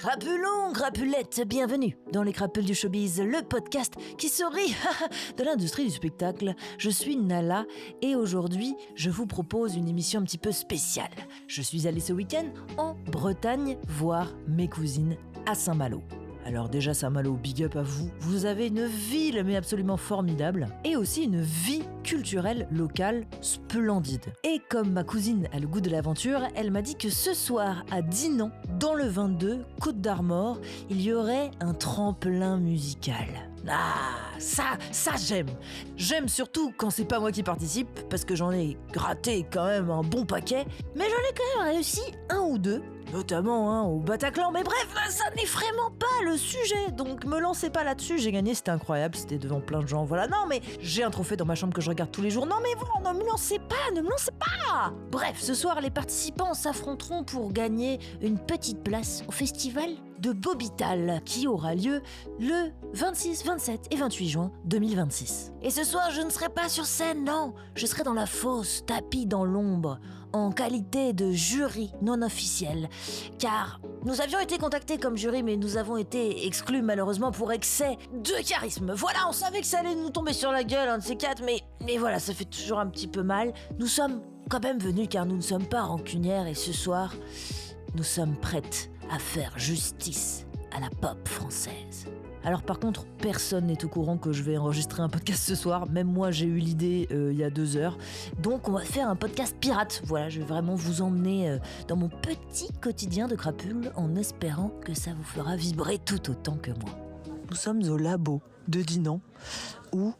Crapulons, crapulettes, bienvenue dans les crapules du showbiz, le podcast qui se rit de l'industrie du spectacle. Je suis Nala et aujourd'hui, je vous propose une émission un petit peu spéciale. Je suis allée ce week-end en Bretagne voir mes cousines à Saint-Malo. Alors déjà Saint-Malo, big up à vous. Vous avez une ville mais absolument formidable et aussi une vie culturelle locale splendide. Et comme ma cousine a le goût de l'aventure, elle m'a dit que ce soir à Dinan, dans le 22, Côte d'Armor, il y aurait un tremplin musical. Ah, ça j'aime. J'aime surtout quand c'est pas moi qui participe, parce que j'en ai gratté quand même un bon paquet, mais j'en ai quand même réussi un ou deux. Notamment au Bataclan, mais bref, ça n'est vraiment pas le sujet, donc me lancez pas là-dessus, j'ai gagné, c'était incroyable, c'était devant plein de gens, voilà, non mais j'ai un trophée dans ma chambre que je regarde tous les jours, non mais voilà, ne me lancez pas. Bref, ce soir, les participants s'affronteront pour gagner une petite place au festival de Bobital, qui aura lieu le 26, 27 et 28 juin 2026. Et ce soir, je ne serai pas sur scène, non, je serai dans la fosse, tapis dans l'ombre, en qualité de jury non officiel, car nous avions été contactés comme jury, mais nous avons été exclus malheureusement pour excès de charisme. Voilà, on savait que ça allait nous tomber sur la gueule, un de ces quatre, mais voilà, ça fait toujours un petit peu mal. Nous sommes quand même venus car nous ne sommes pas rancunières et ce soir, nous sommes prêtes à faire justice à la pop française. Alors par contre, personne n'est au courant que je vais enregistrer un podcast ce soir. Même moi, j'ai eu l'idée il y a 2 heures. Donc on va faire un podcast pirate. Voilà, je vais vraiment vous emmener dans mon petit quotidien de crapule en espérant que ça vous fera vibrer tout autant que moi. Nous sommes au labo de Dinan où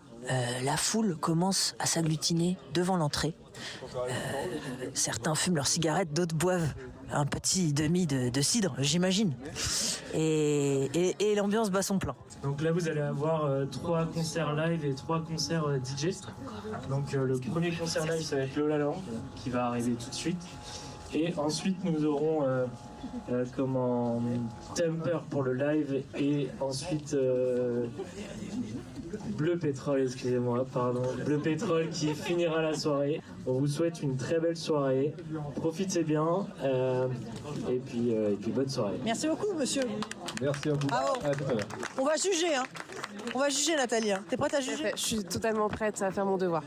la foule commence à s'agglutiner devant l'entrée. Certains fument leurs cigarettes, d'autres boivent un petit demi de cidre, j'imagine. Et l'ambiance bat son plein. Donc là, vous allez avoir 3 concerts live et 3 concerts DJ. Donc le premier concert live, ça va être Lola Lang, qui va arriver tout de suite. Et ensuite, nous aurons Temper pour le live et ensuite Bleu Pétrole, excusez-moi, pardon. Bleu Pétrole qui finira la soirée. On vous souhaite une très belle soirée. Profitez bien et puis bonne soirée. Merci beaucoup, monsieur. Merci à vous. Bravo. À tout à l'heure. On va juger, hein. On va juger, Nathalie. T'es prête à juger? Je suis totalement prête à faire mon devoir.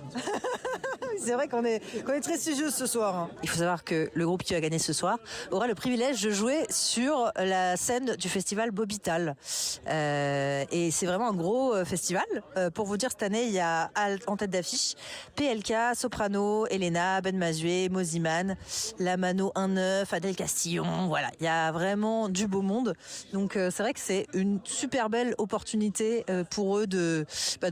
C'est vrai qu'on est très studieuse ce soir. Hein. Il faut savoir que le groupe qui va gagner ce soir aura le privilège de jouer sur la scène du festival Bobital. Et c'est vraiment un gros festival. Pour vous dire, cette année, il y a en tête d'affiche PLK, Soprano, Elena, Ben Mazué, Moziman, Lamano 1-9, Adèle Castillon. Voilà, il y a vraiment du beau monde. Donc c'est vrai que c'est une super belle opportunité pour eux de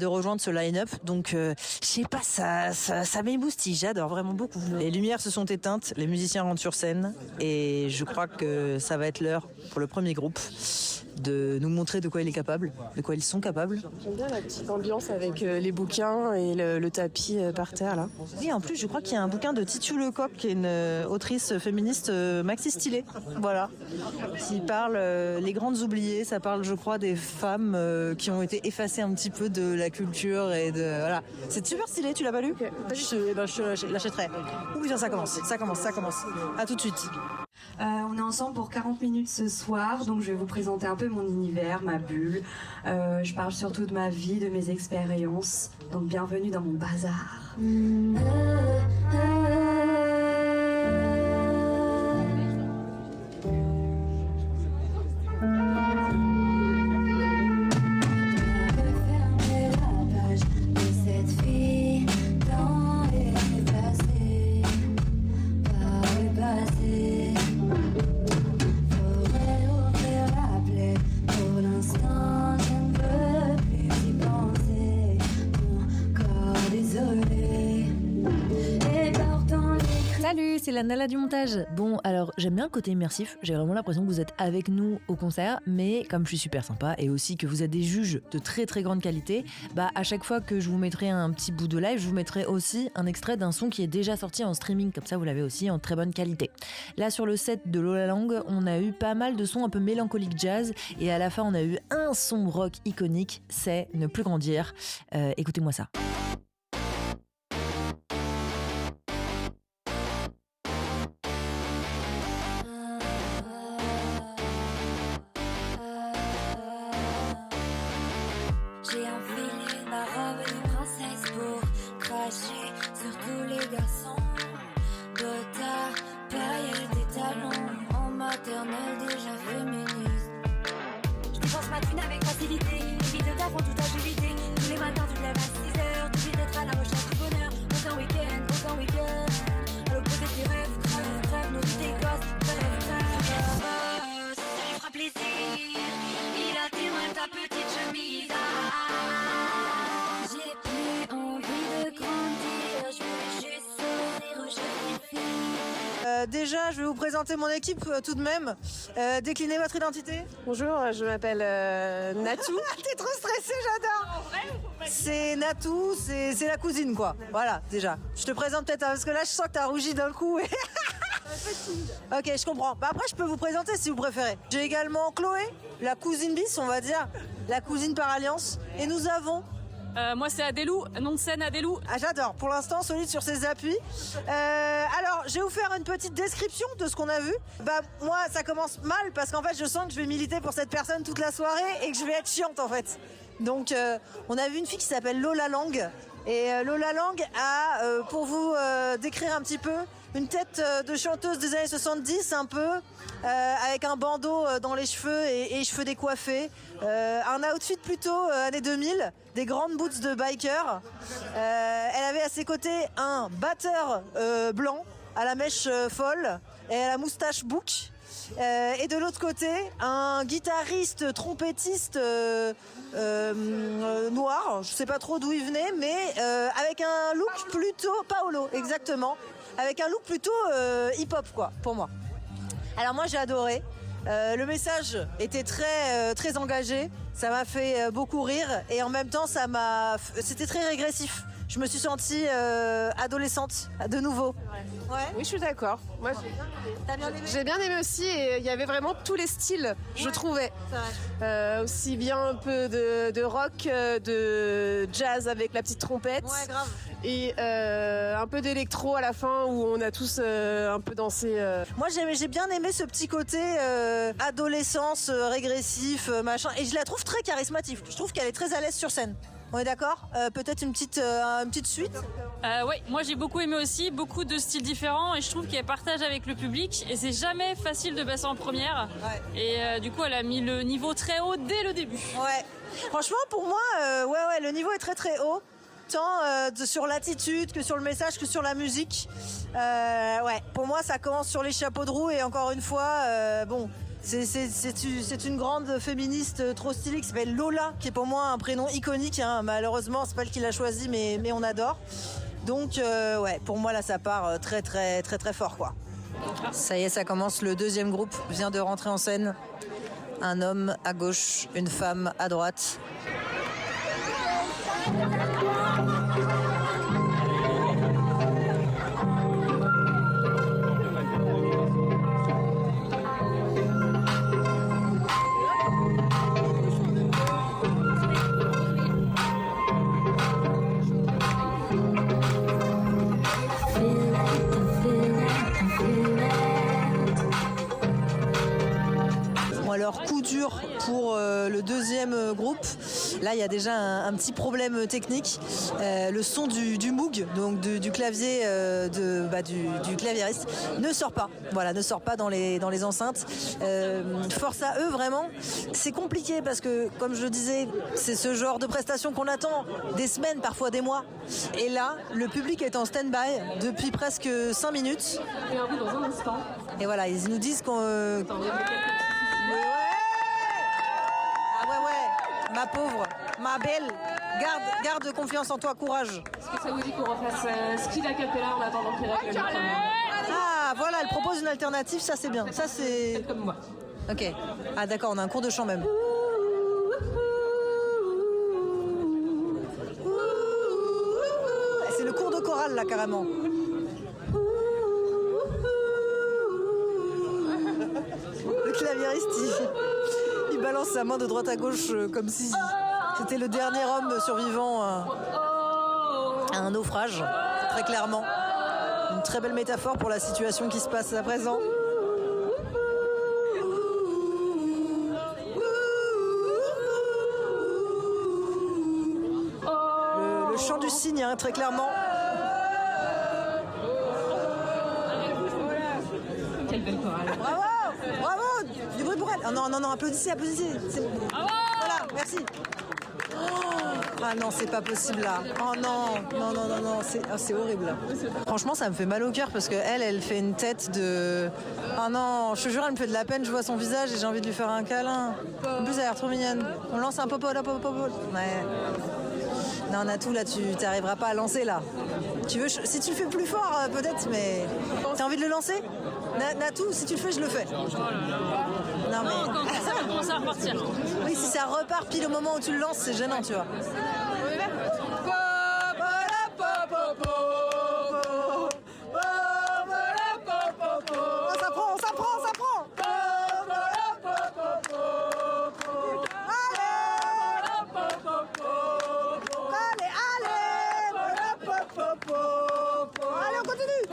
rejoindre ce line-up. Donc je sais pas, ça m'émoustille, j'adore vraiment beaucoup. Les lumières se sont éteintes, les musiciens rentrent sur scène et je crois que ça va être l'heure pour le premier groupe de nous montrer de quoi ils sont capables. J'aime bien la petite ambiance avec les bouquins et le tapis par terre là. Oui, en plus je crois qu'il y a un bouquin de Titu Lecoq qui est une autrice féministe maxi stylée. Voilà. Qui parle les grandes oubliées, ça parle je crois des femmes qui ont été effacées un petit peu de la culture et de voilà. C'est super stylé, tu l'as pas lu? Okay. Je l'achèterai. Ouh putain, ça commence. À tout de suite. On est ensemble pour 40 minutes ce soir, donc je vais vous présenter un peu mon univers, ma bulle. Je parle surtout de ma vie, de mes expériences. Donc bienvenue dans mon bazar. Salut, c'est la Nala du montage. Bon, alors j'aime bien le côté immersif, j'ai vraiment l'impression que vous êtes avec nous au concert, mais comme je suis super sympa et aussi que vous êtes des juges de très très grande qualité, à chaque fois que je vous mettrai un petit bout de live, je vous mettrai aussi un extrait d'un son qui est déjà sorti en streaming, comme ça vous l'avez aussi en très bonne qualité. Là sur le set de Lola Lang, on a eu pas mal de sons un peu mélancoliques jazz et à la fin on a eu un son rock iconique, c'est Ne plus grandir. Écoutez-moi ça. garçon. Dotard, paillettes des talons. En maternelle déjà féministe. Je dépense ma thune avec facilité. Évite de taf en toute agilité. Tous les matins tu te lèves à 6h. T'oublies d'être à la recherche du bonheur. Aucun week-end. À l'opposé de tes rêves, crève, nos vies tes gosses. Ça lui fera plaisir. Il attire ta petite chemise. J'ai plus envie de grandir. Je veux juste sourire aux jeunes filles. Déjà, je vais vous présenter mon équipe tout de même. Déclinez votre identité. Bonjour, je m'appelle Natou. T'es trop stressée, j'adore. C'est Natou, c'est la cousine quoi. Voilà, déjà. Je te présente peut-être parce que là, je sens que t'as rougi d'un coup. Ok, je comprends. Bah après, je peux vous présenter si vous préférez. J'ai également Chloé, la cousine bis, on va dire, la cousine par alliance. Et nous avons... Moi c'est Adélou, nom de scène Adélou. Ah, j'adore, pour l'instant solide sur ses appuis. Alors, je vais vous faire une petite description de ce qu'on a vu. Bah moi, ça commence mal parce qu'en fait, je sens que je vais militer pour cette personne toute la soirée et que je vais être chiante en fait. Donc, on a vu une fille qui s'appelle Lola Lang. Et Lola Lang a, pour vous décrire un petit peu, une tête de chanteuse des années 70 un peu, avec un bandeau dans les cheveux et cheveux décoiffés, un outfit plutôt années 2000, des grandes boots de biker. Elle avait à ses côtés un batteur blanc à la mèche folle et à la moustache bouc. Et de l'autre côté, un guitariste trompettiste noir, je sais pas trop d'où il venait, mais avec un look plutôt Paolo, exactement, avec un look plutôt hip-hop quoi, pour moi. Alors moi j'ai adoré. Le message était très engagé, ça m'a fait beaucoup rire et en même temps c'était très régressif. Je me suis sentie adolescente de nouveau. Ouais. Oui, je suis d'accord. Moi, T'as bien aimé ? j'ai bien aimé aussi et il y avait vraiment tous les styles, je trouvais. Aussi bien un peu de rock, de jazz avec la petite trompette. Ouais, grave. Et un peu d'électro à la fin où on a tous un peu dansé. Moi j'ai bien aimé ce petit côté adolescence, régressif, machin, et je la trouve très charismatique. Je trouve qu'elle est très à l'aise sur scène. On est d'accord ? Peut-être une petite suite ? Oui, moi j'ai beaucoup aimé aussi, beaucoup de styles différents et je trouve qu'elle partage avec le public et c'est jamais facile de passer en première. Ouais. Et du coup elle a mis le niveau très haut dès le début. Ouais. Franchement pour moi, ouais, le niveau est très haut. Tant sur l'attitude que sur le message que sur la musique. Ouais, pour moi ça commence sur les chapeaux de roue et encore une fois, bon... C'est une grande féministe trop stylée qui s'appelle Lola, qui est pour moi un prénom iconique. Hein. Malheureusement, c'est pas elle qui l'a choisi, mais on adore. Donc, ouais, pour moi, là, ça part très fort, quoi. Ça y est, ça commence. Le deuxième groupe vient de rentrer en scène. Un homme à gauche, une femme à droite. Alors coup dur pour le deuxième groupe. Là il y a déjà un petit problème technique. Le son du Moog, donc du clavier du claviériste, ne sort pas. Voilà, ne sort pas dans les enceintes. Force à eux vraiment. C'est compliqué parce que comme je le disais, c'est ce genre de prestation qu'on attend des semaines, parfois des mois. Et là, le public est en stand-by depuis presque 5 minutes. Et un bout dans un instant. Et voilà, ils nous disent qu'on... Ma pauvre, ma belle, garde confiance en toi, courage. Est-ce que ça vous dit qu'on refasse skill a cappella en attendant qu'il règle le problème ? Ah, voilà, elle propose une alternative, ça c'est bien. Ça c'est... Faites comme moi. Ok. Ah d'accord, on a un cours de chant même. C'est le cours de chorale là, carrément. Le claviériste, il balance sa main de droite à gauche comme si c'était le dernier homme survivant à un naufrage, très clairement. Une très belle métaphore pour la situation qui se passe à présent. Le chant du cygne, hein, très clairement. normal. Oh, non, applaudissez. Voilà, merci. Ah non, c'est pas possible là. Oh non, c'est horrible. Franchement, ça me fait mal au cœur parce que elle fait une tête de... Ah non, je te jure, elle me fait de la peine, je vois son visage et j'ai envie de lui faire un câlin. En plus, elle a l'air trop mignonne. On lance un popo. Ouais. Non, Natou, là, tu t'arriveras pas à lancer là. Tu veux, si tu le fais plus fort, peut-être, mais... T'as envie de le lancer Natou, si tu le fais, je le fais. Non, mais... quand ça va commencer à repartir. Oui, si ça repart pile au moment où tu le lances, c'est gênant, tu vois. Ça prend. Allez, on continue.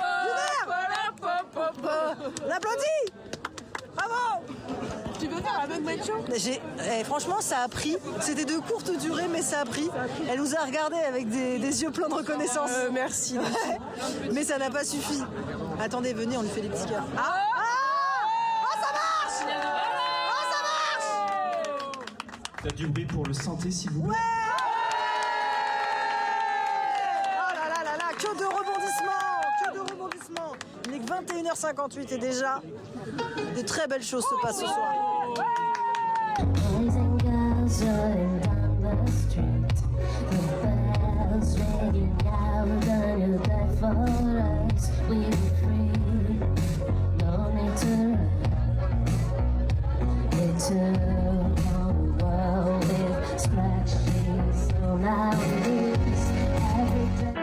On applaudit. Bravo. Tu veux faire la même match-up? Franchement, ça a pris. C'était de courte durée, mais ça a pris. Elle nous a regardés avec des yeux pleins de reconnaissance. Merci. Mais ça n'a pas suffi. Attendez, venez, on lui fait des petits cœurs. Ça marche. T'as du bruit pour le santé, s'il vous plaît. Oh là, que de rebondissements. Il n'est que 21h58 et déjà, de très belles choses se passent ce soir. Boys and girls running down the street, the bells ringing out, the new day for us. We were free, no need to run. We took on the world with scratches on our knees every day.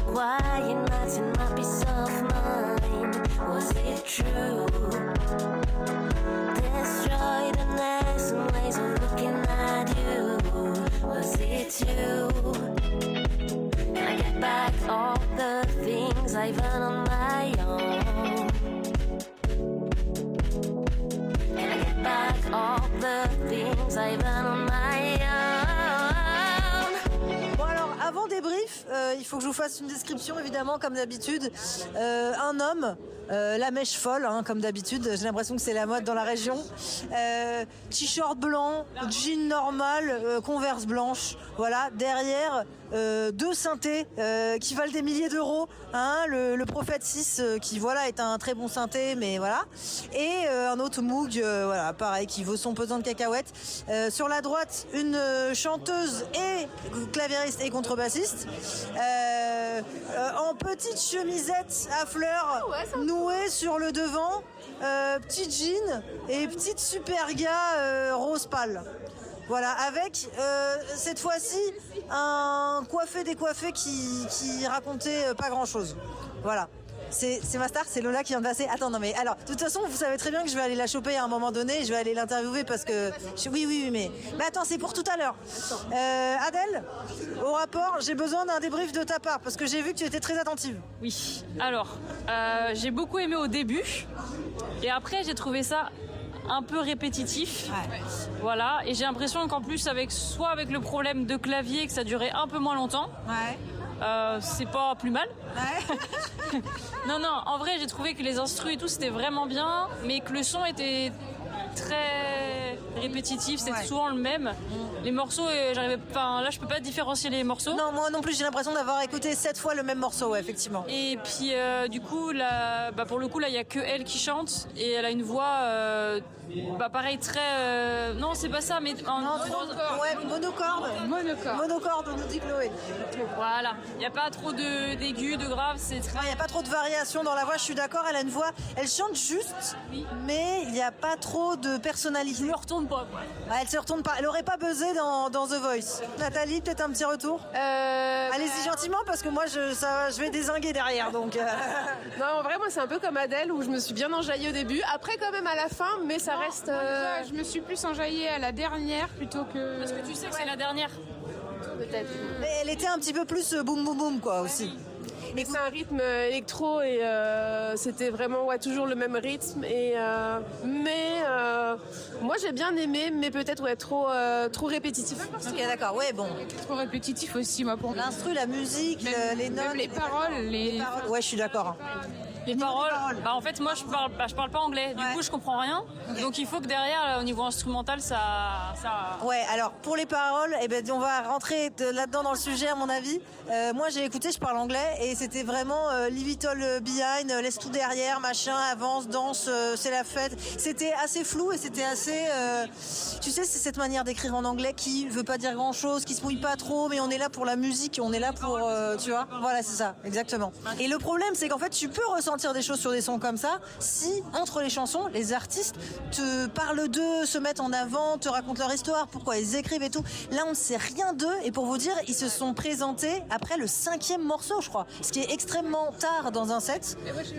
Quiet nights and my peace of mind. Was it true? Destroy the next ways of looking at you. Was it you? Can I get back all the things I've done on my own? Can I get back all the things I've done on my own? Avant débrief, il faut que je vous fasse une description évidemment comme d'habitude. Un homme, la mèche folle hein, comme d'habitude, j'ai l'impression que c'est la mode dans la région. T-shirt blanc, jean normal, Converse blanche. Voilà, derrière deux synthés qui valent des milliers d'euros. Hein, le Prophet 6 qui voilà est un très bon synthé, mais voilà. Et un autre Moog, voilà, pareil, qui vaut son pesant de cacahuètes. Sur la droite, une chanteuse et claviériste et contrebassiste en petite chemisette à fleurs nouée sur le devant, petit jean et petite superga rose pâle. Voilà, avec cette fois-ci un coiffé-décoiffé qui racontait pas grand-chose. Voilà. C'est ma star, c'est Lola qui vient de passer. Attends, non mais alors, de toute façon, vous savez très bien que je vais aller la choper à un moment donné, je vais aller l'interviewer parce que... Oui, mais attends, c'est pour tout à l'heure. Adèle, au rapport, j'ai besoin d'un débrief de ta part parce que j'ai vu que tu étais très attentive. Oui, alors, j'ai beaucoup aimé au début et après j'ai trouvé ça un peu répétitif. Ouais. Voilà, et j'ai l'impression qu'en plus avec le problème de clavier que ça durait un peu moins longtemps. Ouais. C'est pas plus mal. Ouais. non, en vrai j'ai trouvé que les instrus et tout c'était vraiment bien, mais que le son était très répétitif, c'était souvent le même. Les morceaux, là je peux pas différencier les morceaux. Non, moi non plus j'ai l'impression d'avoir écouté 7 fois le même morceau, ouais, effectivement. Et puis du coup, là, pour le coup, là il y a que elle qui chante et elle a une voix, pareil très, non c'est pas ça, mais monocorde, on nous dit Chloé. Voilà, il y a pas trop d'aigus, de graves, c'est très. Il y a pas trop de variation dans la voix, je suis d'accord. Elle a une voix, elle chante juste, mais il y a pas trop de personnalité. Elle ne retourne pas. Ouais, elle se retourne pas. Elle aurait pas buzzé dans The Voice. Nathalie, peut-être un petit retour. Allez-y gentiment parce que moi je vais dézinguer derrière donc. Non, en vrai moi c'est un peu comme Adèle où je me suis bien enjaillée au début, après quand même à la fin, mais ça reste. Je me suis plus enjaillée à la dernière plutôt que. Parce que tu sais que c'est la dernière. Peut-être. Mais elle était un petit peu plus boum boum boum quoi aussi. Mais c'est un rythme électro et c'était vraiment toujours le même rythme. Mais moi j'ai bien aimé, mais peut-être trop répétitif. Ok, d'accord, ouais, bon. Trop répétitif aussi, moi, pour moi. L'instru, la musique, les notes. Même les paroles. Ouais, je suis d'accord. Les paroles, bah en fait moi je parle pas anglais, du coup je comprends rien. Donc il faut que derrière au niveau instrumental ça. Ouais, alors pour les paroles, on va rentrer là-dedans dans le sujet à mon avis. Moi j'ai écouté, je parle anglais et c'était vraiment Leave it all behind, laisse tout derrière, machin, avance, danse, c'est la fête. C'était assez flou et c'était assez, tu sais, c'est cette manière d'écrire en anglais qui veut pas dire grand-chose, qui se mouille pas trop, mais on est là pour la musique, on est là pour, tu vois, voilà c'est ça, exactement. Et le problème c'est qu'en fait tu peux ressentir des choses sur des sons comme ça si entre les chansons les artistes te parlent d'eux, se mettent en avant, te racontent leur histoire, pourquoi ils écrivent et tout. Là on ne sait rien d'eux et pour vous dire ils se sont présentés après le 5e morceau je crois, ce qui est extrêmement tard dans un set.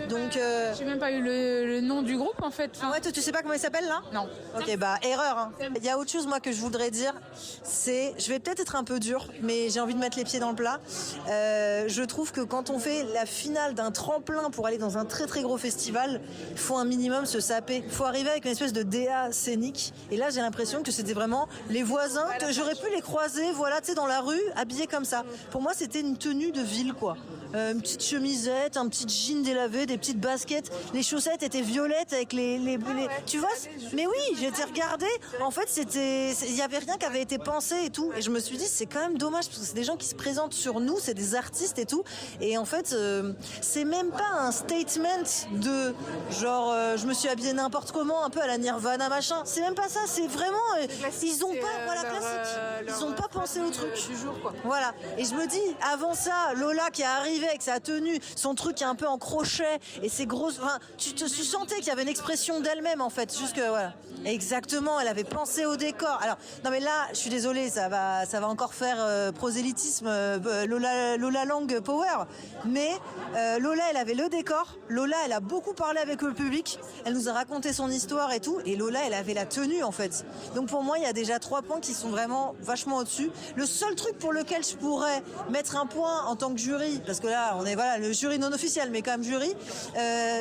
Donc j'ai même pas eu le nom du groupe en fait. Ouais, toi tu sais pas comment il s'appelle là? Non. Ok, bah erreur hein. Il y a autre chose moi que je voudrais dire, c'est, je vais peut-être être un peu dur mais j'ai envie de mettre les pieds dans le plat. Je trouve que quand on fait la finale d'un tremplin pour aller dans un très très gros festival, il faut un minimum se saper. Il faut arriver avec une espèce de DA scénique. Et là, j'ai l'impression que c'était vraiment les voisins. J'aurais pu les croiser, voilà, tu sais, dans la rue, habillés comme ça. Pour moi, c'était une tenue de ville, quoi. Une petite chemisette, un petit jean délavé, des petites baskets. Les chaussettes étaient violettes avec les tu vois? Mais oui, j'ai été regardée. En fait, il y avait rien qui avait été pensé et tout. Et je me suis dit, c'est quand même dommage parce que c'est des gens qui se présentent sur nous, c'est des artistes et tout. Et en fait, c'est même pas un statement de genre je me suis habillée n'importe comment, un peu à la Nirvana machin. C'est même pas ça, c'est vraiment ils ont pas classique. Ils ont pas pensé au truc du jour quoi. Voilà. Et je me dis avant ça, Lola qui est arrivée avec sa tenue, son truc qui est un peu en crochet et ses grosses, enfin, tu sentais qu'il y avait une expression d'elle-même en fait, juste que voilà. Exactement, elle avait pensé au décor. Alors non mais là, je suis désolée, ça va encore faire prosélytisme Lola Lang Power, mais Lola elle avait le décor. Lola, elle a beaucoup parlé avec le public. Elle nous a raconté son histoire et tout. Et Lola, elle avait la tenue, en fait. Donc pour moi, il y a déjà 3 points qui sont vraiment vachement au-dessus. Le seul truc pour lequel je pourrais mettre un point en tant que jury, parce que là, on est le jury non officiel, mais quand même jury,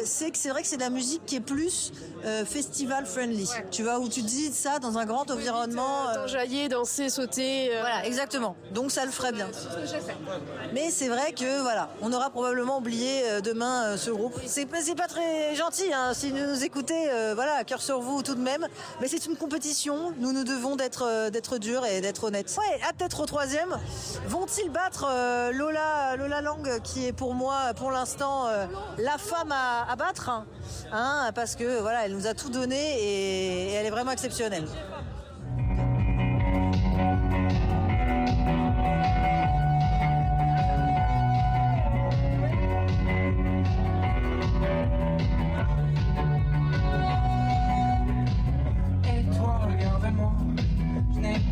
c'est que c'est vrai que c'est de la musique qui est plus festival friendly. Ouais. Tu vois, où tu dis ça dans un grand environnement. Enjailler, danser, sauter. Voilà, exactement. Donc ça le ferait bien. Mais c'est vrai que voilà, on aura probablement oublié demain ce groupe. C'est pas très gentil hein, si vous nous écoutez, voilà, cœur sur vous tout de même. Mais c'est une compétition, nous devons d'être durs et d'être honnêtes. Ouais, à peut-être au 3e. Vont-ils battre Lola Lang, qui est pour moi, pour l'instant, la femme à battre hein, parce que voilà, elle nous a tout donné et elle est vraiment exceptionnelle.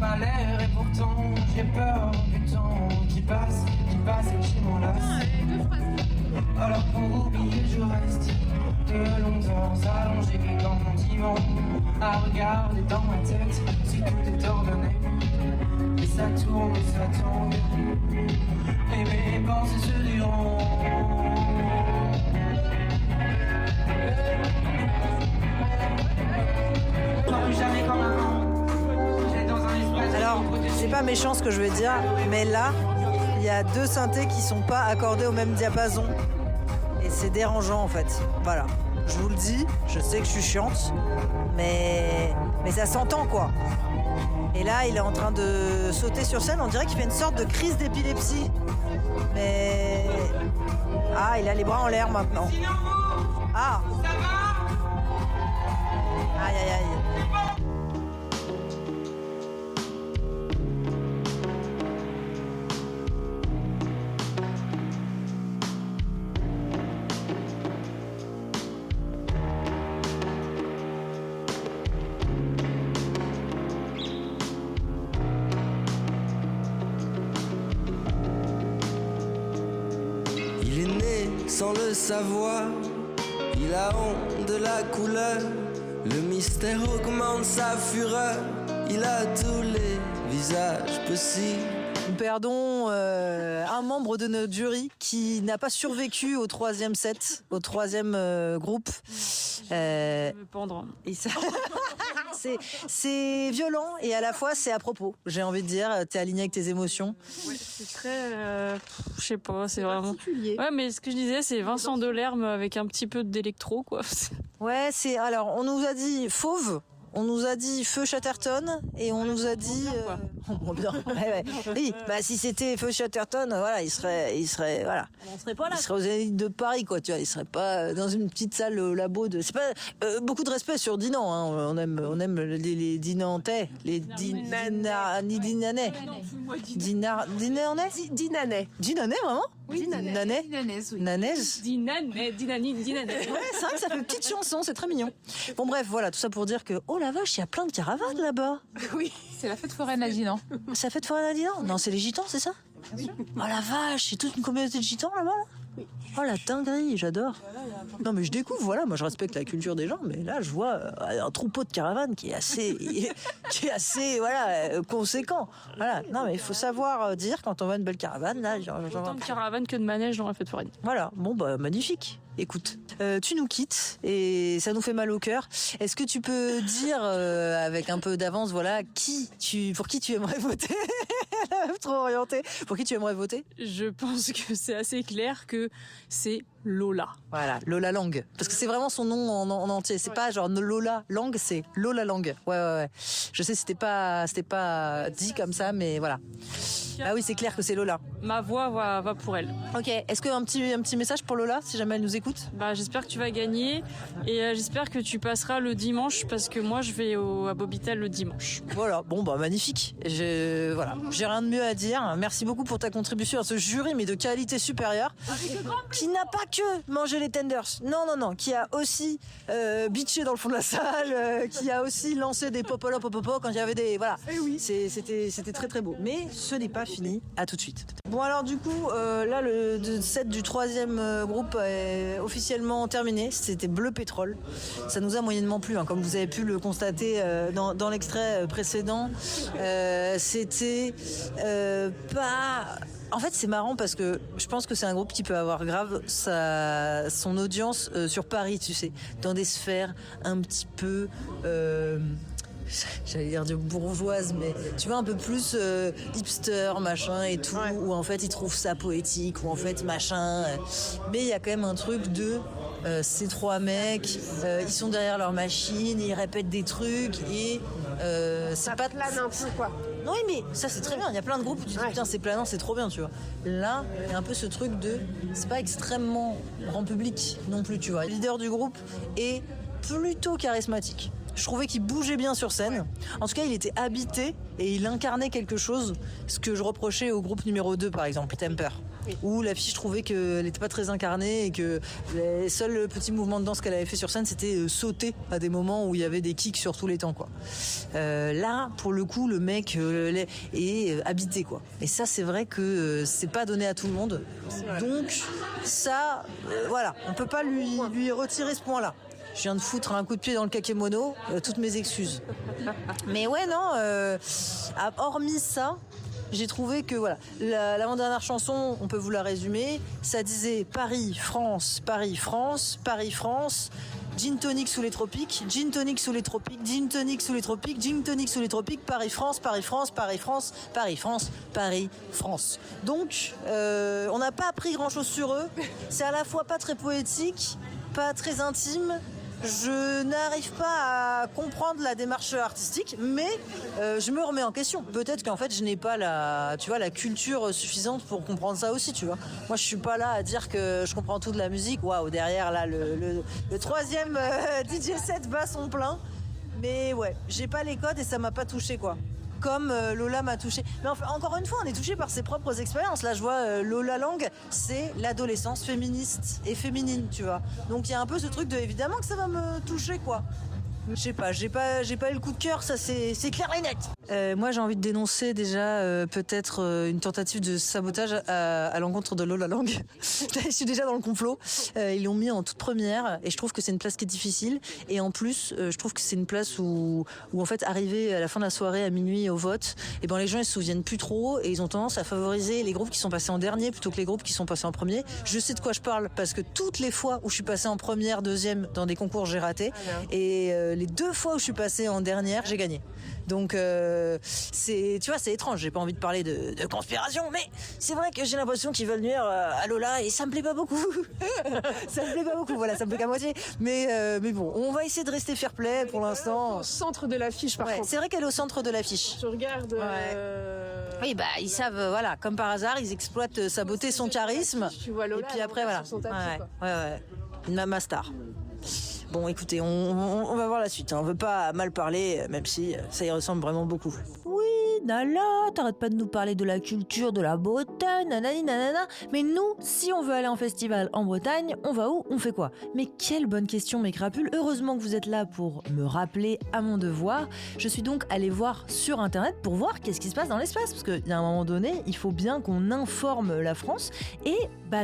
Pas l'air et pourtant j'ai peur du temps qui passe et qui m'enlace. Alors pour oublier je reste de longues heures allongé dans mon divan à regarder dans ma tête si tout est ordonné. Et ça tourne et ça tombe et mes pensées se diront. Plus jamais comme avant. Alors, c'est pas méchant ce que je veux dire, mais là, il y a 2 synthés qui sont pas accordés au même diapason. Et c'est dérangeant en fait. Voilà. Je vous le dis, je sais que je suis chiante, mais ça s'entend quoi. Et là, il est en train de sauter sur scène, on dirait qu'il fait une sorte de crise d'épilepsie. Mais... Ah, il a les bras en l'air maintenant. Ah. Aïe aïe aïe. Sans le savoir, il a honte de la couleur. Le mystère augmente sa fureur. Il a tous les visages possibles. Nous perdons un membre de notre jury qui n'a pas survécu au 3e set, au 3e groupe. Je vais me pendre. Et ça... c'est violent et à la fois c'est à propos. J'ai envie de dire, t'es aligné avec tes émotions. Ouais, c'est très, je sais pas, c'est vraiment. Ouais, mais ce que je disais, c'est Vincent Delerme avec un petit peu d'électro, quoi. Ouais, alors on nous a dit Fauve. On nous a dit Feu Chatterton et on nous a dit bien. Ouais. Oui, bah si c'était Feu Chatterton, voilà, il serait voilà. On serait pas là. Il serait aux Zénith de Paris, quoi, tu vois, il serait pas dans une petite salle au labo de. C'est pas beaucoup de respect sur Dinan, hein. On aime les Dinantais, les Dinanais. Dinanais vraiment. Oui, Dinanais. Nanaise. Dinani. Ouais, c'est vrai que ça fait une petite chanson, c'est très mignon. Bon bref, voilà, tout ça pour dire que oh la vache, il y a plein de caravanes là-bas. Oui, c'est la fête foraine à Dinan. C'est la fête foraine à Dinan ? Non, c'est les gitans, c'est ça ? Oh la vache, c'est toute une communauté de gitans là-bas là ? Oh la dinguerie, j'adore. Non mais je découvre, voilà, moi je respecte la culture des gens, mais là je vois un troupeau de caravanes qui est assez voilà, conséquent. Voilà. Non mais il faut savoir dire quand on voit une belle caravane, là, Autant de caravanes que de manèges dans la fête foraine. Voilà, bon bah magnifique. Écoute, tu nous quittes et ça nous fait mal au cœur. Est-ce que tu peux dire avec un peu d'avance, voilà, pour qui tu aimerais voter? Trop orienté. Pour qui tu aimerais voter? Je pense que c'est assez clair que c'est Lola. Voilà, Lola Lang. Parce que c'est vraiment son nom en entier. C'est pas genre Lola Lang, c'est Lola Lang. Ouais. Je sais, c'était pas dit comme ça, mais voilà. Ah oui, c'est clair que c'est Lola. Ma voix va pour elle. Ok, est-ce qu'un petit message pour Lola, si jamais elle nous écoute? Bah, j'espère que tu vas gagner et j'espère que tu passeras le dimanche parce que moi je vais à Bobital le dimanche. Voilà, bon bah magnifique. J'ai rien de mieux à dire. Merci beaucoup pour ta contribution à ce jury, mais de qualité supérieure, qui n'a pas que mangé les tenders. Non, qui a aussi bitché dans le fond de la salle, qui a aussi lancé des popolo quand il y avait des voilà. C'était très très beau. Mais ce n'est pas fini. À tout de suite. Bon alors du coup, là le set du 3e groupe est officiellement terminé. C'était Bleu Pétrole. Ça nous a moyennement plu, hein, comme vous avez pu le constater dans l'extrait précédent. C'était pas... En fait, c'est marrant parce que je pense que c'est un groupe qui peut avoir grave son audience sur Paris, tu sais, dans des sphères un petit peu... j'allais dire de bourgeoise, mais tu vois un peu plus hipster machin et tout, où en fait ils trouvent ça poétique, où en fait machin, mais il y a quand même un truc de ces trois mecs, ils sont derrière leur machine, ils répètent des trucs et c'est pas plane un peu quoi. Non oui, mais ça c'est très bien, il y a plein de groupes où tu dis putain c'est planant, c'est trop bien, tu vois. Là, il y a un peu ce truc de c'est pas extrêmement grand public non plus, tu vois. Le leader du groupe est plutôt charismatique. Je trouvais qu'il bougeait bien sur scène. En tout cas, il était habité et il incarnait quelque chose, ce que je reprochais au groupe numéro 2, par exemple, Temper. Où la fille, je trouvais qu'elle n'était pas très incarnée et que les seuls petits mouvements de danse qu'elle avait fait sur scène, c'était sauter à des moments où il y avait des kicks sur tous les temps, quoi. Là, pour le coup, le mec est habité, quoi. Et ça, c'est vrai que c'est pas donné à tout le monde. Donc, ça, voilà, on peut pas lui retirer ce point-là. Je viens de foutre un coup de pied dans le kakémono, toutes mes excuses. Mais ouais, non, hormis ça, j'ai trouvé que voilà, l'avant-dernière chanson, on peut vous la résumer, ça disait Paris, France, Paris, France, Paris, France, gin tonic sous les tropiques, gin tonic sous les tropiques, gin tonic sous les tropiques, gin tonic sous les tropiques, Paris, France, Paris, France, Paris, France, Paris, France, Paris, France. Donc, on n'a pas appris grand-chose sur eux. C'est à la fois pas très poétique, pas très intime. Je n'arrive pas à comprendre la démarche artistique, mais je me remets en question. Peut-être qu'en fait, je n'ai pas la culture suffisante pour comprendre ça aussi, tu vois. Moi, je suis pas là à dire que je comprends tout de la musique. Waouh, derrière, là, le 3e DJ set bat son plein. Mais ouais, j'ai pas les codes et ça m'a pas touché, quoi. Comme Lola m'a touché. Mais enfin, encore une fois, on est touché par ses propres expériences. Là, je vois Lola Lang, c'est l'adolescence féministe et féminine, tu vois. Donc il y a un peu ce truc de évidemment que ça va me toucher, quoi. Je sais pas, j'ai pas eu le coup de cœur, ça c'est clair et net. Moi, j'ai envie de dénoncer déjà peut-être une tentative de sabotage à l'encontre de Lola Lang. Je suis déjà dans le complot. Ils l'ont mis en toute première et je trouve que c'est une place qui est difficile. Et en plus, je trouve que c'est une place où en fait, arrivé à la fin de la soirée, à minuit, au vote, et ben les gens ils se souviennent plus trop et ils ont tendance à favoriser les groupes qui sont passés en dernier plutôt que les groupes qui sont passés en premier. Je sais de quoi je parle parce que toutes les fois où je suis passée en première, deuxième dans des concours, j'ai raté. Et les 2 fois où je suis passée en dernière, j'ai gagné. Donc c'est étrange, j'ai pas envie de parler de conspiration, mais c'est vrai que j'ai l'impression qu'ils veulent nuire à Lola et ça me plaît pas beaucoup. Ça me plaît pas beaucoup, voilà, ça me plaît qu'à moitié. Mais bon, on va essayer de rester fair play pour l'instant. Au centre de l'affiche par contre. C'est vrai qu'elle est au centre de l'affiche. Je regarde. Oui, bah ils savent, voilà, comme par hasard, ils exploitent sa beauté, son charisme. Tu vois Lola, et puis après, voilà. Sur son tapis, quoi. Ouais. Une mama star. Bon, écoutez, on va voir la suite. On veut pas mal parler, même si ça y ressemble vraiment beaucoup. Oui, Nala, t'arrêtes pas de nous parler de la culture, de la Bretagne, nanani nanana. Mais nous, si on veut aller en festival en Bretagne, on va où? On fait quoi? Mais quelle bonne question, mes crapules. Heureusement que vous êtes là pour me rappeler à mon devoir. Je suis donc allée voir sur Internet pour voir qu'est-ce qui se passe dans l'espace. Parce qu'il y a un moment donné, il faut bien qu'on informe la France. Et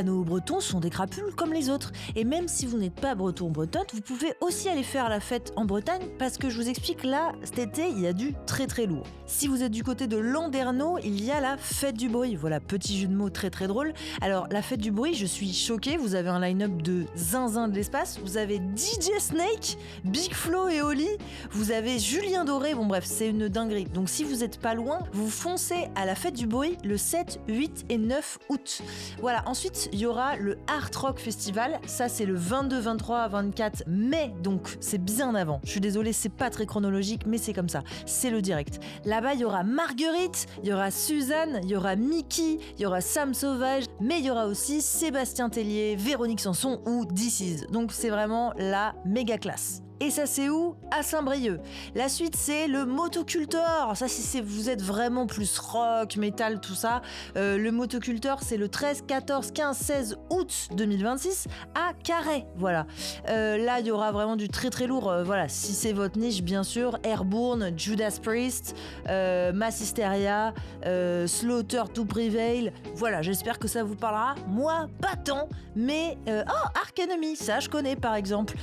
nos Bretons sont des crapules comme les autres. Et même si vous n'êtes pas breton ou bretonne, vous pouvez aussi aller faire la fête en Bretagne parce que je vous explique là, cet été, il y a du très très lourd. Si vous êtes du côté de Landerneau, il y a la fête du bruit. Voilà, petit jeu de mots très très drôle. Alors, la fête du bruit, je suis choquée. Vous avez un line-up de zinzin de l'espace. Vous avez DJ Snake, Big Flo et Oli. Vous avez Julien Doré. Bon bref, c'est une dinguerie. Donc si vous êtes pas loin, vous foncez à la fête du bruit le 7, 8 et 9 août. Voilà, ensuite, il y aura le Art Rock Festival. Ça, c'est le 22, 23, 24 mai. Donc, c'est bien avant. Je suis désolée, c'est pas très chronologique, mais c'est comme ça. C'est le direct. Là-bas, il y aura Marguerite, il y aura Suzanne, il y aura Mickey, il y aura Sam Sauvage, mais il y aura aussi Sébastien Tellier, Véronique Sanson ou This Is. Donc, c'est vraiment la méga classe. Et ça, c'est où? À Saint-Brieuc. La suite, c'est le Motocultor. Ça, si vous êtes vraiment plus rock, métal, tout ça. Le Motocultor, c'est le 13, 14, 15, 16 août 2026 à Carhaix. Voilà. Là, il y aura vraiment du très très lourd. Voilà, si c'est votre niche, bien sûr. Airborne, Judas Priest, Mass Hysteria, Slaughter to Prevail. Voilà, j'espère que ça vous parlera. Moi, pas tant, mais... Ark Enemy, ça, je connais, par exemple.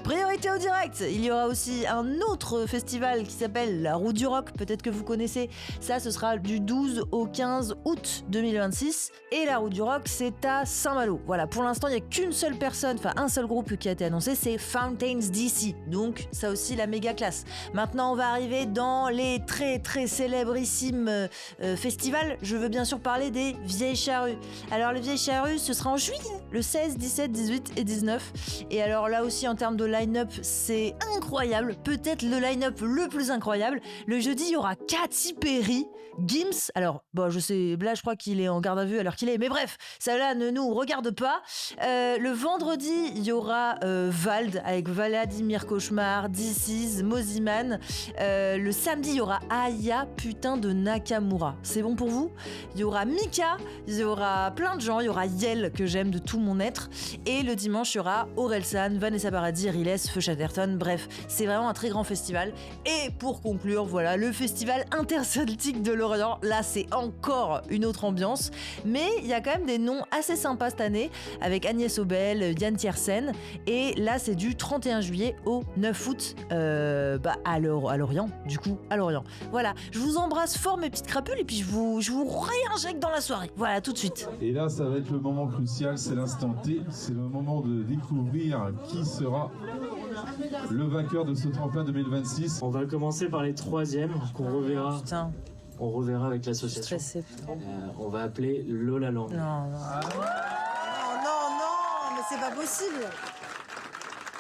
Priorité au direct. Il y aura aussi un autre festival qui s'appelle la Roue du Rock, peut-être que vous connaissez. Ça, ce sera du 12 au 15 août 2026. Et la Roue du Rock, c'est à Saint-Malo. Voilà, pour l'instant, il n'y a qu'une seule personne, enfin un seul groupe qui a été annoncé, c'est Fountains DC. Donc, ça aussi, la méga classe. Maintenant, on va arriver dans les très très célébrissimes festivals. Je veux bien sûr parler des Vieilles Charrues. Alors, les Vieilles Charrues, ce sera en juillet, le 16, 17, 18 et 19. Et alors là aussi, en termes de line-up, c'est incroyable. Peut-être le line-up le plus incroyable. Le jeudi, il y aura Katy Perry, Gims. Alors, bon, je sais, là, je crois qu'il est en garde à vue à l'heure qu'il est. Mais bref, ça là ne nous regarde pas. Le vendredi, il y aura Vald avec Vladimir Cauchemar, This Is, Moziman. Le samedi, il y aura Aya, putain de Nakamura. C'est bon pour vous? Il y aura Mika, il y aura plein de gens. Il y aura Yel, que j'aime de tout mon être. Et le dimanche, il y aura Orelsan, Vanessa Paradis, Riles, Feu Chatterton. Bref, c'est vraiment un très grand festival. Et pour conclure, voilà, le festival interceltique de l'Orient. Là, c'est encore une autre ambiance. Mais il y a quand même des noms assez sympas cette année, avec Agnès Obel, Yann Tiersen. Et là, c'est du 31 juillet au 9 août à Lorient. Du coup, à Lorient. Voilà, je vous embrasse fort, mes petites crapules, et puis je vous réinjecte dans la soirée. Voilà, tout de suite. Et là, ça va être le moment crucial, c'est l'instant T. C'est le moment de découvrir qui sera le vainqueur de ce tremplin 2026. On va commencer par les troisièmes qu'on reverra. Putain. On reverra avec l'association. On va appeler Lola Lang. Non, mais c'est pas possible.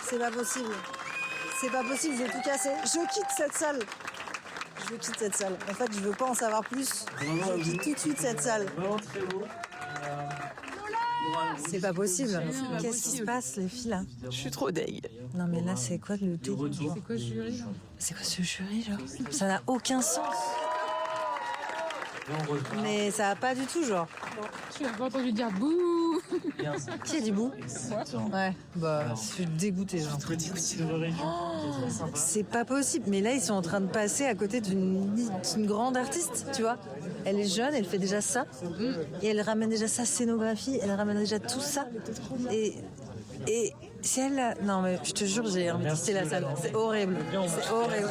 C'est pas possible. C'est pas possible, j'ai tout cassé. Je quitte cette salle. En fait, je veux pas en savoir plus. Je quitte tout de suite cette salle. Vraiment très beau. C'est pas possible. Qu'est-ce qui se passe, les filles, là? Je suis trop deg. Non, mais là, c'est quoi le tout? C'est quoi ce jury? C'est quoi ce jury, genre? Ça n'a aucun sens. on repart. Mais ça va pas du tout, genre. Tu n'as pas entendu dire bouh. Bien, ça. Qui a dit bouh? Exactement. Ouais, bah, je suis dégoûtée, genre. C'est le région, qui est très sympa. C'est pas possible, mais là ils sont en train de passer à côté d'une grande artiste, tu vois. Elle est jeune, elle fait déjà ça, et elle ramène déjà sa scénographie, elle ramène déjà tout ça. Et si elle... Non mais je te jure, j'ai envie de quitter la salle, c'est horrible, c'est horrible.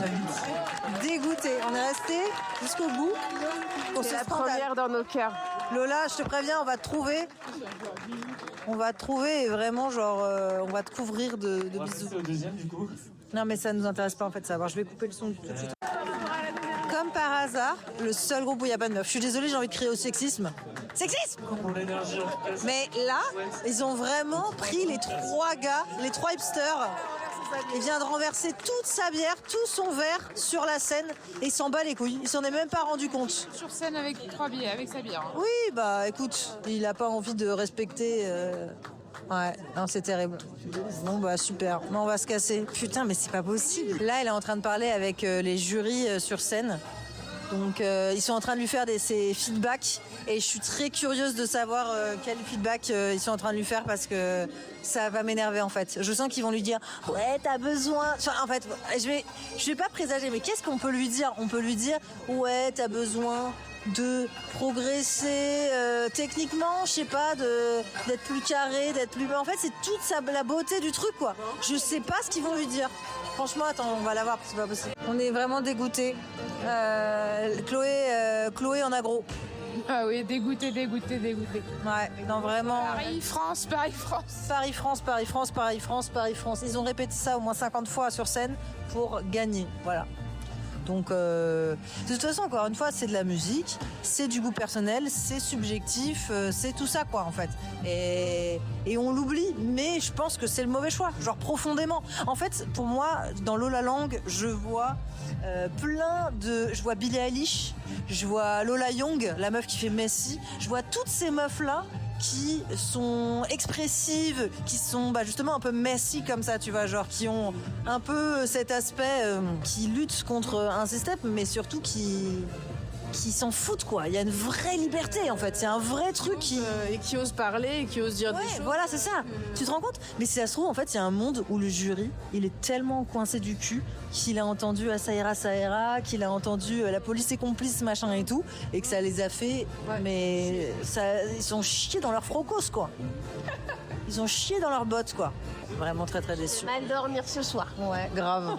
Dégoûté, on est resté jusqu'au bout. Pour C'est ce la scandale. première dans nos cœurs. Lola, je te préviens, on va te trouver. On va te trouver et vraiment, genre, on va te couvrir de On va bisous. passer au deuxième, du coup. Non, mais ça nous intéresse pas en fait de savoir. Je vais couper le son tout de suite. Comme par hasard, le seul groupe où il n'y a pas de meufs. Je suis désolée, j'ai envie de crier au sexisme. Sexisme! Pour l'énergie, en tout cas. Mais là, ils ont vraiment pris les 3 gars, les 3 hipsters. Il vient de renverser toute sa bière, tout son verre sur la scène et il s'en bat les couilles. Il s'en est même pas rendu compte. Sur scène avec 3 billets, avec sa bière. Oui, bah écoute, il a pas envie de respecter. Ouais, non, c'est terrible. Bon, bah super. Non, on va se casser. Putain, mais c'est pas possible. Là, elle est en train de parler avec les jurys sur scène. Donc, ils sont en train de lui faire ses feedbacks. Et je suis très curieuse de savoir quel feedback ils sont en train de lui faire parce que ça va m'énerver en fait. Je sens qu'ils vont lui dire ouais, t'as besoin. Enfin, en fait, je vais pas présager, mais qu'est-ce qu'on peut lui dire? On peut lui dire ouais, t'as besoin de progresser techniquement, je sais pas, d'être plus carré, d'être plus... En fait, c'est toute la beauté du truc, quoi. Je sais pas ce qu'ils vont lui dire. Franchement, attends, on va la voir, c'est pas possible. On est vraiment dégoûtés. Chloé en agro. Ah oui, dégoûté. Ouais, non, vraiment. Paris-France. Paris-France. Ils ont répété ça au moins 50 fois sur scène pour gagner, voilà. Donc, de toute façon, encore une fois, c'est de la musique, c'est du goût personnel, c'est subjectif, c'est tout ça, quoi, en fait. Et on l'oublie, mais je pense que c'est le mauvais choix, genre profondément. En fait, pour moi, dans Lola Lang, je vois je vois Billie Eilish, je vois Lola Young, la meuf qui fait Messi, je vois toutes ces meufs-là qui sont expressives, qui sont justement un peu messy comme ça, tu vois, genre qui ont un peu cet aspect qui lutte contre un système, mais surtout qui s'en foutent, quoi. Il y a une vraie liberté, en fait. C'est un vrai truc Et qui ose parler, et qui ose dire des choses. Voilà, c'est ça. Tu te rends compte? Mais si ça se trouve, en fait, il y a un monde où le jury, il est tellement coincé du cul qu'il a entendu ça ira, qu'il a entendu la police est complice, machin et tout, et que ça les a fait... Mais ils sont chiés dans leur frocos, quoi. Ils ont chié dans leurs bottes, quoi. Vraiment très, très déçus. Mal dormir ce soir. Ouais, grave.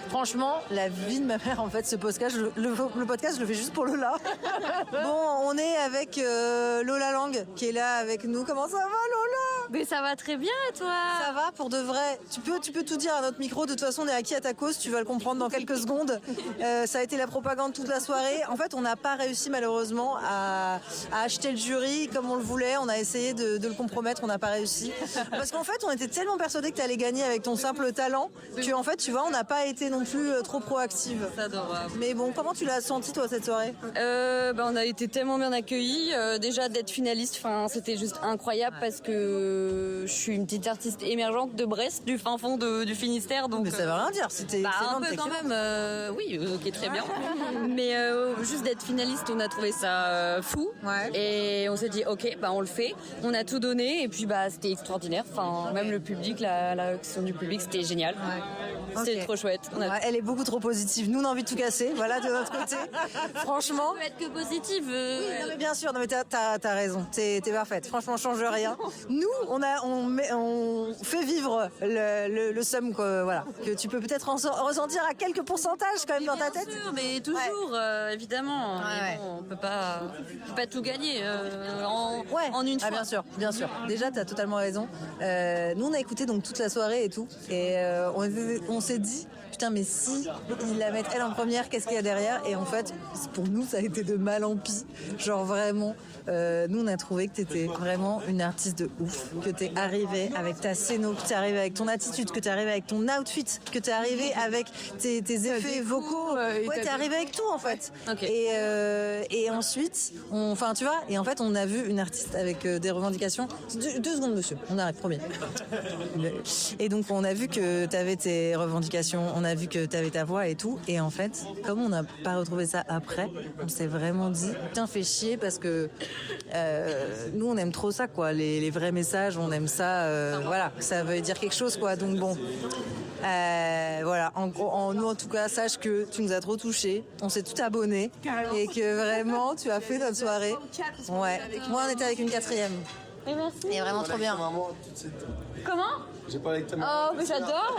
Franchement, la vie de ma mère, en fait, ce podcast, le podcast, je le fais juste pour Lola. Bon, on est avec Lola Lang, qui est là avec nous. Comment ça va, Lola? Mais ça va très bien, et toi? Ça va, pour de vrai. Tu peux tout dire à notre micro. De toute façon, on est acquis à ta cause. Tu vas le comprendre dans quelques secondes. Ça a été la propagande toute la soirée. En fait, on n'a pas réussi, malheureusement, à acheter le jury comme on le voulait. On a essayé de le compromettre. On n'a pas réussi. Parce qu'en fait, on était tellement persuadés que tu allais gagner avec ton simple talent que, en fait, tu vois, on n'a pas été non plus trop proactive. C'est adorable. Mais bon, comment tu l'as senti, toi, cette soirée? On a été tellement bien accueillis. Déjà, d'être finaliste, c'était juste incroyable parce que je suis une petite artiste émergente de Brest, du fin fond du Finistère. Donc, mais ça veut rien dire, c'était excellent. Un peu quand même, oui, ok, très bien. Mais juste d'être finaliste, on a trouvé ça fou. Ouais. Et on s'est dit, ok, on le fait. On a tout donné et puis c'était extraordinaire. Même le public, la réaction du public, c'était génial. Ouais. C'était trop chouette. Elle est beaucoup trop positive. Nous, on a envie de tout casser. Voilà, de notre côté. Franchement. Ça peut être que positive. Oui, non, mais bien sûr. Non, mais t'as raison. T'es parfaite. Franchement, change rien. Nous, on fait vivre le somme, voilà, que tu peux peut-être ressentir à quelques pourcentages quand même dans ta tête. Sûr, mais toujours, évidemment. Mais bon, on peut pas tout gagner en une fois. Bien sûr. Déjà, t'as totalement raison. Nous, on a écouté donc toute la soirée et tout, et on s'est dit, putain, mais si ils la mettent elle en première, qu'est-ce qu'il y a derrière? Et en fait, pour nous, ça a été de mal en pis. Genre vraiment, nous, on a trouvé que t'étais vraiment une artiste de ouf, que t'es arrivée avec ta scéno, que t'es arrivée avec ton attitude, que t'es arrivée avec ton outfit, que t'es arrivée avec tes effets vocaux. Ouais, t'es arrivée avec tout, en fait. Okay. Et ensuite, tu vois, et en fait, on a vu une artiste avec des revendications. 2 secondes, monsieur, on arrive, premier. Et donc, on a vu que t'avais tes revendications, on a vu que t'avais ta voix et tout. Et en fait, comme on n'a pas retrouvé ça après, on s'est vraiment dit, putain, fait chier parce que nous, on aime trop ça, quoi. Les vrais messages, on aime ça. Voilà, ça veut dire quelque chose, quoi. Donc bon. Voilà, nous en tout cas, sache que tu nous as trop touchés, on s'est tout abonné et que vraiment tu as fait notre soirée. Ouais, moi on était avec une 4e. Et merci. Et vraiment trop bien. Comment? J'ai parlé avec ta maman. Oh, mais j'adore,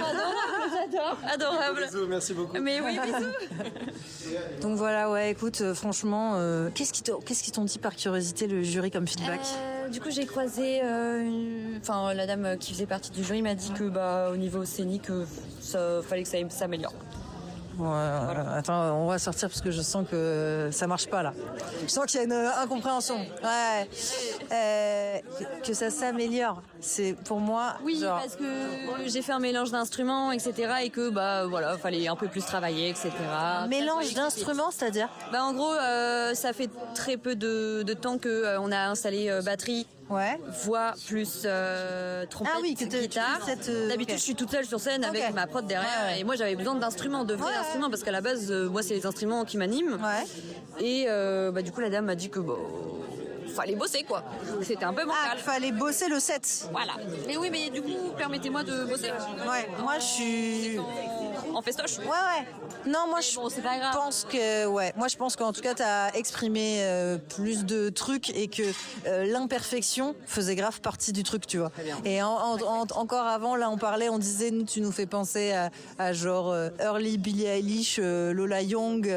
adorable. Bisous, merci beaucoup. Mais oui, bisous. Donc voilà, ouais, écoute, franchement, qu'est-ce qu'ils t'ont dit par curiosité le jury comme feedback? Du coup, j'ai croisé, la dame qui faisait partie du jury m'a dit que au niveau scénique, ça fallait que ça s'améliore. Ouais, attends, on va sortir parce que je sens que ça marche pas là. Je sens qu'il y a une incompréhension. Ouais. Que ça s'améliore. C'est pour moi. Oui, parce que j'ai fait un mélange d'instruments, etc. Et que fallait un peu plus travailler, etc. Mélange d'instruments, c'est-à-dire? En gros, ça fait très peu de temps que on a installé batterie. Ouais. Voix plus trompette, guitare. D'habitude, je suis toute seule sur scène avec ma prod derrière. Et moi, j'avais besoin d'instruments, de vrais instruments, parce qu'à la base, moi, c'est les instruments qui m'animent. Ouais. Et du coup, la dame m'a dit que fallait bosser, quoi. C'était un peu bancal. Fallait bosser le set. Voilà. Mais oui, mais du coup, permettez-moi de bosser. Ouais. Moi, je suis en festoche. Ouais. Non, moi je c'est pas grave. pense que moi je pense qu'en tout cas t'as exprimé plus de trucs et que l'imperfection faisait grave partie du truc, tu vois. Et encore avant là on disait tu nous fais penser à genre early Billie Eilish, Lola Young,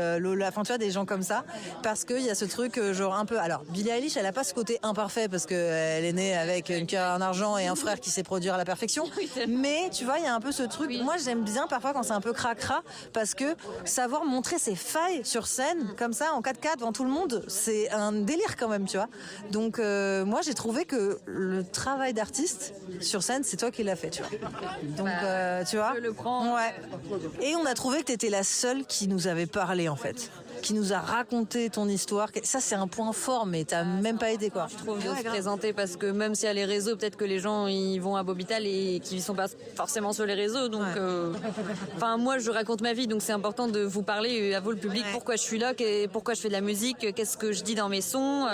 enfin tu vois des gens comme ça, parce qu'il y a ce truc genre un peu. Alors Billie Eilish elle a pas ce côté imparfait parce que elle est née avec une cœur en argent et un frère qui sait produire à la perfection. Mais tu vois il y a un peu ce truc. Moi j'aime bien parfois quand c'est un peu cracra parce que savoir montrer ses failles sur scène comme ça en 4x4 devant tout le monde, c'est un délire quand même, tu vois. Donc moi j'ai trouvé que le travail d'artiste sur scène, c'est toi qui l'as fait, tu vois. Donc tu vois. Je le prends. Ouais. Et on a trouvé que t'étais la seule qui nous avait parlé en fait, qui nous a raconté ton histoire. Ça c'est un point fort, mais t'as même pas aidé quoi. Je trouve de se présenter parce que même s'il y a les réseaux, peut-être que les gens ils vont à Bobital et qui sont pas forcément sur les réseaux. Donc, moi je raconte ma vie, donc c'est important de vous parler à vous le public. Pourquoi je suis là, pourquoi je fais de la musique, qu'est-ce que je dis dans mes sons.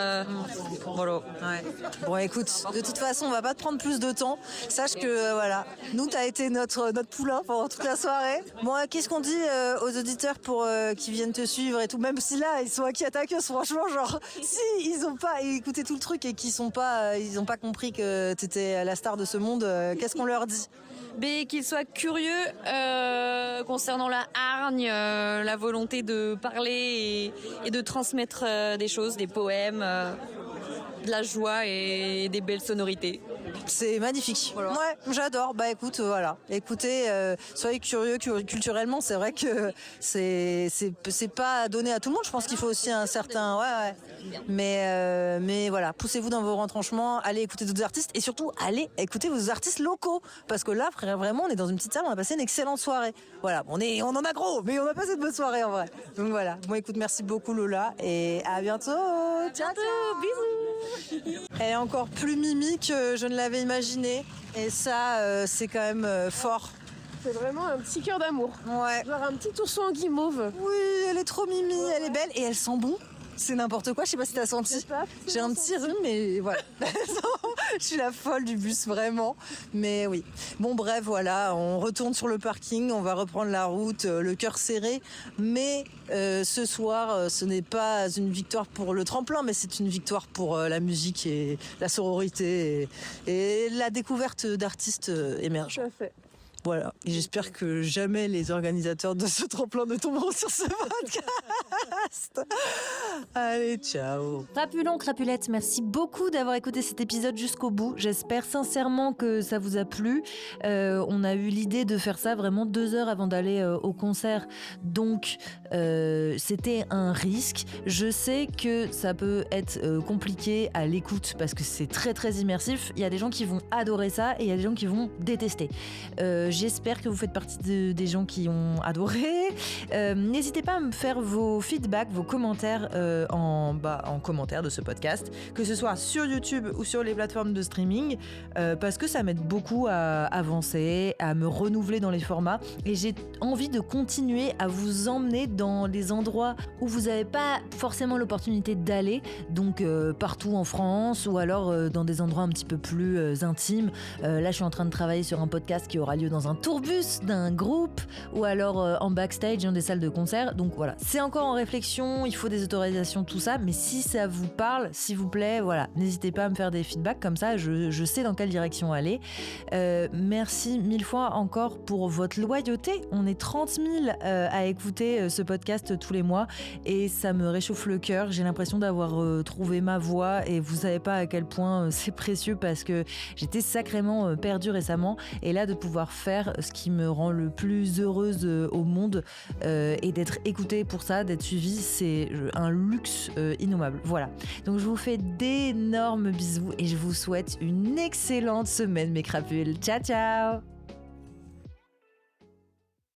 Voilà. Ouais. Bon écoute, de toute façon on va pas te prendre plus de temps. Sache que nous t'as été notre poulain pendant toute la soirée. Bon, qu'est-ce qu'on dit aux auditeurs pour qui viennent te suivre et tout, même si là ils sont acquis à ta queue, franchement genre si ils ont pas écouté tout le truc et qu'ils sont pas ils ont pas compris que t'étais la star de ce monde, qu'est-ce qu'on leur dit? Qu'ils soient curieux concernant la hargne, la volonté de parler et de transmettre des choses, des poèmes, de la joie et des belles sonorités. C'est magnifique. Voilà. Ouais, j'adore. Bah écoute, voilà. Écoutez, soyez curieux culturellement. C'est vrai que c'est pas donné à tout le monde. Je pense qu'il faut aussi un certain. Ouais. Mais voilà, poussez-vous dans vos retranchements. Allez écouter d'autres artistes et surtout allez écouter vos artistes locaux parce que là, frère, vraiment, on est dans une petite salle. On a passé une excellente soirée. Voilà, on en a gros, mais on a passé une bonne soirée en vrai. Donc voilà. Bon, écoute, merci beaucoup Lola et à bientôt. Ciao, bisous. Elle est encore plus mimi que je ne l'avais imaginé et ça c'est quand même fort. C'est vraiment un petit cœur d'amour. Ouais. Genre un petit ourson en guimauve. Oui, elle est trop mimi, elle est belle et elle sent bon. C'est n'importe quoi, je sais pas si t'as senti. J'ai un petit rhume, mais voilà. Je suis la folle du bus, vraiment. Mais oui. Bon, bref, voilà, on retourne sur le parking, on va reprendre la route, le cœur serré. Mais ce soir, ce n'est pas une victoire pour le tremplin, mais c'est une victoire pour la musique et la sororité et la découverte d'artistes émergents. Tout à fait. Voilà, et j'espère que jamais les organisateurs de ce tremplin ne tomberont sur ce podcast. Allez, ciao. Crapulon, crapulette, merci beaucoup d'avoir écouté cet épisode jusqu'au bout. J'espère sincèrement que ça vous a plu. On a eu l'idée de faire ça vraiment 2 heures avant d'aller au concert. Donc, c'était un risque. Je sais que ça peut être compliqué à l'écoute parce que c'est très très immersif. Il y a des gens qui vont adorer ça et il y a des gens qui vont détester. J'espère que vous faites partie des gens qui ont adoré. N'hésitez pas à me faire vos feedbacks feedbacks, vos commentaires en commentaire de ce podcast, que ce soit sur YouTube ou sur les plateformes de streaming, parce que ça m'aide beaucoup à avancer, à me renouveler dans les formats, et j'ai envie de continuer à vous emmener dans les endroits où vous n'avez pas forcément l'opportunité d'aller, donc partout en France, ou alors dans des endroits un petit peu plus intimes. Là, je suis en train de travailler sur un podcast qui aura lieu dans un tourbus d'un groupe, ou alors en backstage dans des salles de concert. Donc voilà, c'est encore en réflexion, il faut des autorisations, tout ça, mais si ça vous parle, s'il vous plaît, voilà, n'hésitez pas à me faire des feedbacks, comme ça je sais dans quelle direction aller. Merci 1000 fois encore pour votre loyauté. On est 30 000 à écouter ce podcast tous les mois, et ça me réchauffe le cœur. J'ai l'impression d'avoir trouvé ma voie, et vous savez pas à quel point c'est précieux, parce que j'étais sacrément perdue récemment, et là de pouvoir faire ce qui me rend le plus heureuse au monde, et d'être écoutée pour ça, d'être suivie, c'est un luxe innommable. Voilà, donc je vous fais d'énormes bisous et je vous souhaite une excellente semaine, mes crapules. Ciao ciao.